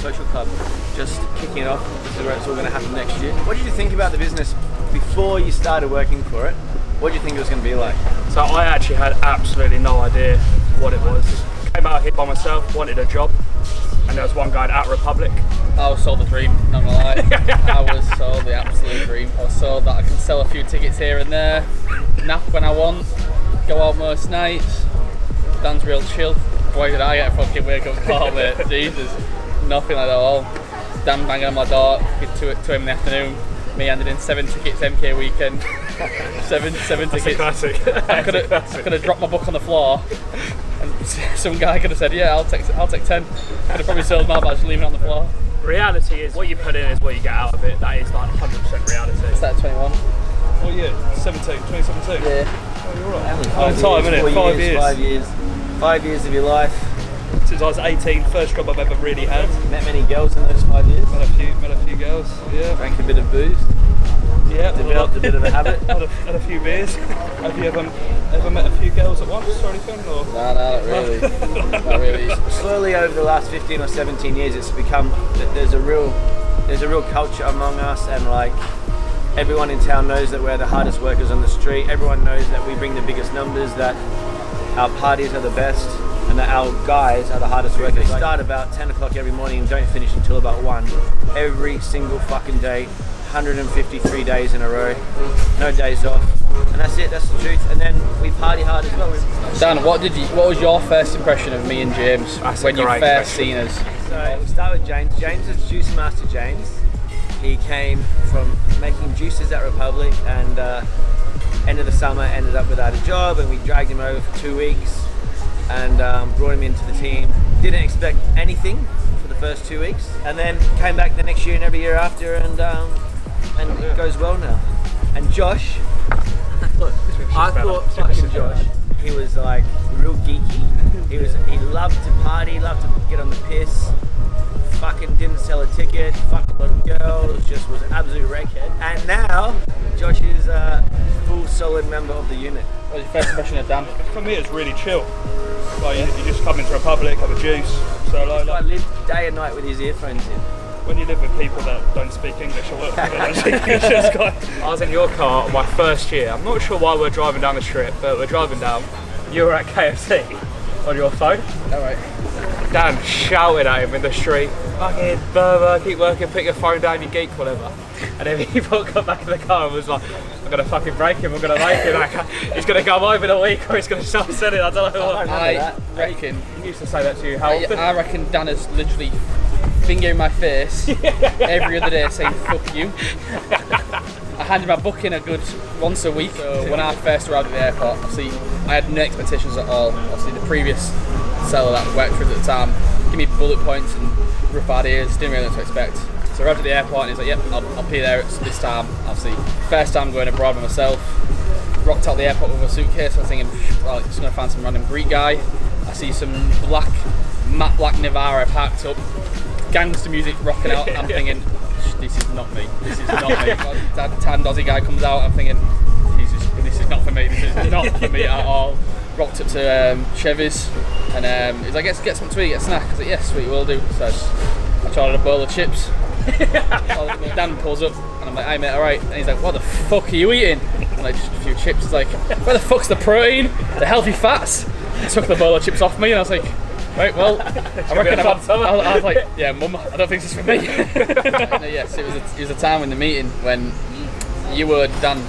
Social Club, just kicking it off. This is where it's all going to happen next year. What did you think about the business before you started working for it? What did you think it was going to be like? So I actually had absolutely no idea what it was. Came out here by myself, wanted a job, and there was one guy at Republic. I was sold the dream, not gonna lie. I was sold the absolute dream. I was sold that I can sell a few tickets here and there, nap when I want, go out most nights. Dan's real chill. Boy, did I get a fucking wake up call, mate. Jesus, nothing like that at all. Dan banging on my door, to him in the afternoon. Me handing in 7 tickets, MK weekend. Seven tickets. Classic. I could have dropped my book on the floor, and some guy could have said, "Yeah, I'll take 10." Could have probably sold my badge, leaving it on the floor. Reality is what you put in is what you get out of it. That is like 100% reality. It's at 21. What year? 2017? Yeah. Oh, you're right. Only Long time, innit? 5 years. 5 years of your life. Since I was 18, first job I've ever really had. Met many girls in those 5 years. Met a few girls, yeah. Drank a bit of booze. Yeah. Developed a bit of a habit. had a few beers. Have you ever met a few girls at once or anything? Or? No, not really. Not really. Slowly over the last 15 or 17 years, it's become there's a real culture among us, and like everyone in town knows that we're the hardest workers on the street. Everyone knows that we bring the biggest numbers, that our parties are the best, and that our guys are the hardest workers. We start about 10 o'clock every morning and don't finish until about 1. Every single fucking day, 153 days in a row, no days off. And that's it, that's the truth. And then we party hard as well. Dan, what was your first impression of me and James when you first seen us? So we'll start with James. James is Juice Master James. He came from making juices at Republic, and end of the summer ended up without a job, and we dragged him over for 2 weeks and brought him into the team. Didn't expect anything for the first 2 weeks, and then came back the next year and every year after, and it goes well now. And Josh, look, I thought fucking Josh, he was like real geeky. He loved to party, loved to get on the piss. Fucking didn't sell a ticket, fucked a lot of girls, just was an absolute wreckhead. And now, Josh is a full solid member of the unit. What was your first impression of Dan? For me, it's really chill. Like you just come into Republic, have a juice. So I live day and night with his earphones in. When you live with people that don't speak English or what, they don't speak English, I was in your car my first year. I'm not sure why we're driving down the strip, but we're driving down. You were at KFC on your phone. Alright. Dan shouted at him in the street, "Fucking Burma, keep working, put your phone down, you geek," whatever. And then he got back in the car and was like, "I'm gonna fucking break him, I'm gonna make him. Like, he's gonna come home in a week or he's gonna start selling." I don't know what. I reckon. He used to say that to you. How often? I reckon Dan is literally fingering my face every other day saying "fuck you." I handed my book in a good once a week. So when I first arrived at the airport, obviously I had no expectations at all. Obviously the previous seller that I worked with at the time gave me bullet points and rough ideas, didn't really know what to expect. So I arrived at the airport and he's like, "Yep, I'll be there at this time." Obviously, first time going abroad by myself. Rocked out the airport with a suitcase. I was thinking, well, just gonna find some random Greek guy. I see some matte black Navara parked up, gangster music rocking out. And I'm thinking, this is not me. This is not me. That tan Dozzy guy comes out. I'm thinking, this is not for me. This is not for me at all. Rocked up to Chevy's, and he's like, get something to eat, get a snack. I was like, yes, sweet, will do. So I ordered a bowl of chips. Dan pulls up, and I'm like, "Hey mate, alright." And he's like, "What the fuck are you eating?" I'm like, "Just a few chips." He's like, "Where the fuck's the protein? The healthy fats?" He took the bowl of chips off me, and I was like, "Right, well, I reckon I was like, yeah, Mum, I don't think this is for me." No, yes, it was a time in the meeting when you were Dan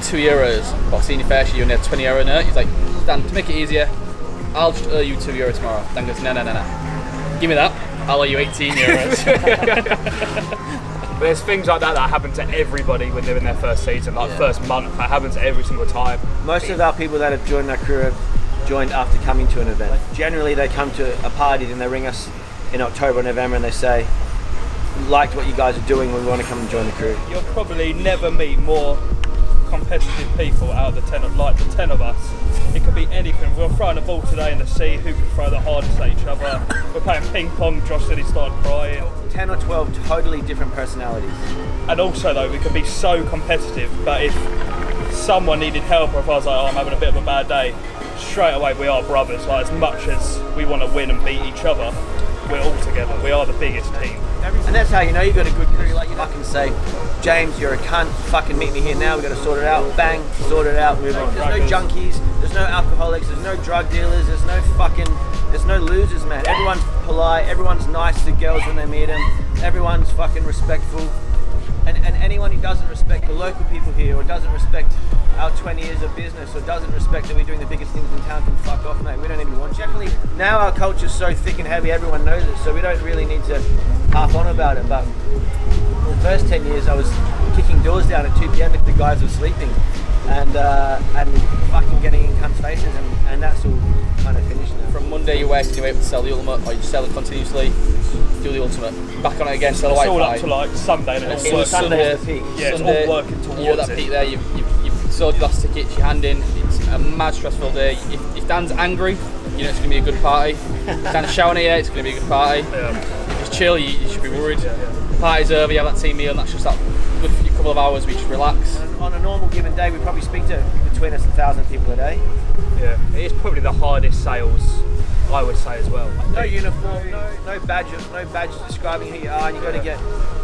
€2, but senior first year, you only had €20 in it. He's like, "Dan, to make it easier, I'll just owe you €2 tomorrow." Dan goes, no, give me that, I'll owe you €18. There's things like that happen to everybody when they're in their first season, like first month. That happens every single time. Most of our people that have joined our crew have joined after coming to an event. Generally they come to a party, then they ring us in October or November and they say, "Liked what you guys are doing, we want to come and join the crew." You'll probably never meet more competitive people out of the 10 of us. It could be anything. We're throwing a ball today in the sea, who can throw the hardest at each other. We're playing ping pong, Josh said he started crying. 10 or 12 totally different personalities. And also though, we could be so competitive, but if someone needed help, or if I was like, "Oh, I'm having a bit of a bad day," straight away we are brothers. Like, as much as we want to win and beat each other, we're all together. We are the biggest team. And that's how you know you got a good crew. Like you fucking say, James, you're a cunt. Fucking meet me here now. We got to sort it out. Bang, sort it out. Move on. There's no junkies. There's no alcoholics. There's no drug dealers. There's no losers, man. Everyone's polite. Everyone's nice to girls when they meet them. Everyone's fucking respectful. And anyone who doesn't respect the local people here, or doesn't respect our 20 years of business, or doesn't respect that we're doing the biggest things in town, can fuck off, mate. We don't even want you. Definitely, now our culture's so thick and heavy, everyone knows it, so we don't really need to harp on about it. But the first 10 years, I was kicking doors down at 2 p.m. if the guys were sleeping, and fucking getting in cunts' faces, and that's all kind of finished now. From Monday, you're working your way up to sell the ultimate, or you sell it continuously, do the ultimate, back on it again, sell the It's white all pie. up to like Sunday, and it's all Sunday's the peak. Yeah, it's Sunday, all working towards you're at that peak there. You've sold your last tickets, your hand in. It's a mad stressful day. If Dan's angry, you know it's gonna be a good party. If Dan's shouting at you, it's gonna be a good party. Yeah. Just chill. You should be worried. The party's over. You have that team meal, and that's just that good few couple of hours. We just relax. On a normal given day, we probably speak to between us 1,000 people a day. Yeah, it is probably the hardest sales, I would say as well. No uniform, no badge describing who you are, and you got to get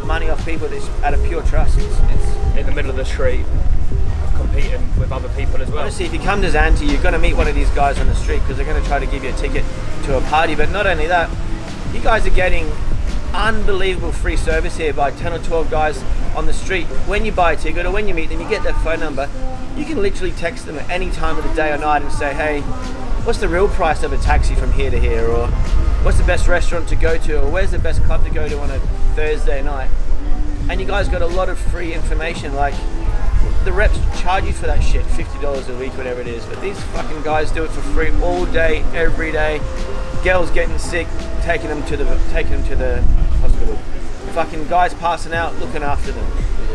money off people that's out of pure trust. It's In the middle of the street, competing with other people as well. honestly, if you come to Zante, you're going to meet one of these guys on the street because they're going to try to give you a ticket to a party. But not only that, you guys are getting unbelievable free service here by 10 or 12 guys on the street. When you buy a ticket or when you meet them, you get their phone number. You can literally text them at any time of the day or night and say, hey, what's the real price of a taxi from here to here? Or what's the best restaurant to go to? Or where's the best club to go to on a Thursday night? And you guys got a lot of free information. Like, the reps charge you for that shit, $50 a week, whatever it is. But these fucking guys do it for free all day, every day. Girls getting sick, taking them to the hospital. Fucking guys passing out, looking after them.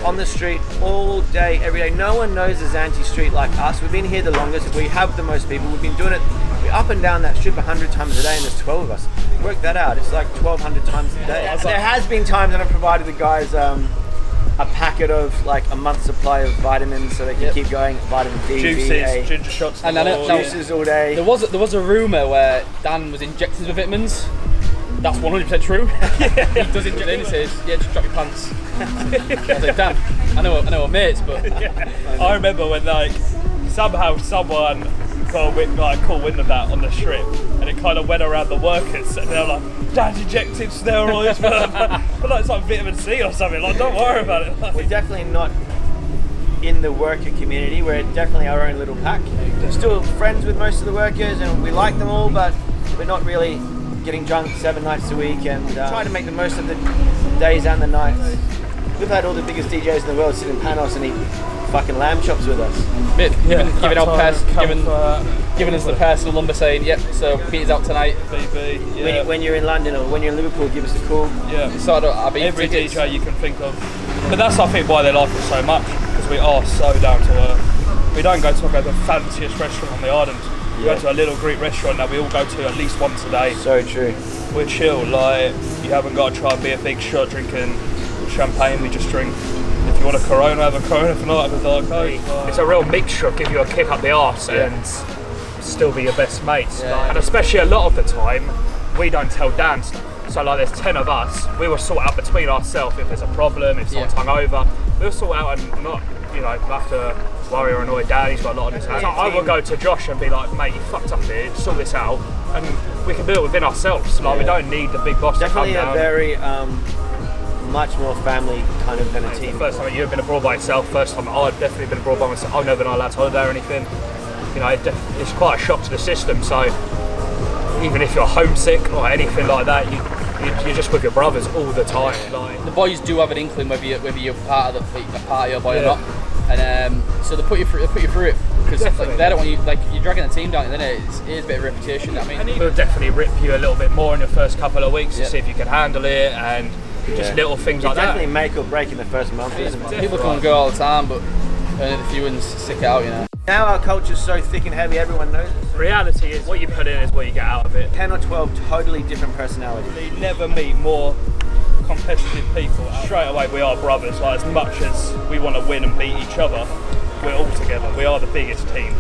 On the street all day, every day. No one knows the Zante street like us. We've been here the longest. We have the most people. We've been doing it. We're up and down that strip 100 times a day, and there's 12 of us. Work that out. It's like 1,200 times a day. There has been times when I've provided the guys a packet of like a month's supply of vitamins so they can keep going. Vitamin D, Juices, B, ginger shots, And I know- now- juices all day. There was a rumour where Dan was injected with vitamins. That's 100% true. He does inject in. He says, "Yeah, just drop your pants." I was like, "Dan, I know we're mates, but I remember when like somehow someone got caught wind of that on the strip, and it kind of went around the workers, and they're like, "Dad's injected steroids for like it's like vitamin C or something." Like, don't worry about it. Like, We're definitely not in the worker community. We're definitely our own little pack. We're still friends with most of the workers, and we like them all, but we're not really getting drunk 7 nights a week, and try to make the most of the days and the nights. We've had all the biggest DJs in the world sit in Panos and eat fucking lamb chops with us. mate, giving us the Comfort. personal number saying, "Yep, so Peter's out tonight." BB, yeah. When you're in London or when you're in Liverpool, give us a call. Yeah. So I'll be Every tickets. DJ you can think of. But that's, I think, why they like us so much, because we are so down to earth. We don't go to the fanciest restaurant on the island. We go to a little Greek restaurant that we all go to at least once a day. So true. We're chill, like, you haven't got to try and be a big shot drinking champagne. We just drink. If you want a Corona, have a Corona. If not, have a Diet Coke. It's a real mixture, give you a kick up the arse and still be your best mates. Yeah. And especially a lot of the time, we don't tell Dan stuff. So like there's 10 of us, we will sort out between ourselves if there's a problem, if someone's hungover. We'll sort out and not, have to worry or annoy Dan, he's got a lot on his hands. So I will go to Josh and be like, mate, you fucked up here, sort this out. And we can do it within ourselves. Like we don't need the big boss Definitely to come a down. very much more family kind of than a team. First time you've been abroad by yourself, first time I've definitely been abroad by myself. I've never been on a lad's holiday or anything. It's quite a shock to the system, so even if you're homesick or anything like that, you're just with your brothers all the time. Like, The boys do have an inkling whether you're part of the party or boy or not, and so they put you through it because Definitely. they don't want you, like, you're dragging the team down, and then it is a bit of reputation. I mean, it'll definitely rip you a little bit more in your first couple of weeks to Yeah. see if you can handle it, and just little things like that. Definitely make or break in the first month, isn't it? people come and go all the time, but only the few ones stick it out, Now our culture's so thick and heavy, everyone knows it. Reality is what you put in is what you get out of it. 10 or 12 totally different personalities. You never meet more competitive people. Straight away we are brothers. Like, as much as we want to win and beat each other, we're all together. We are the biggest team.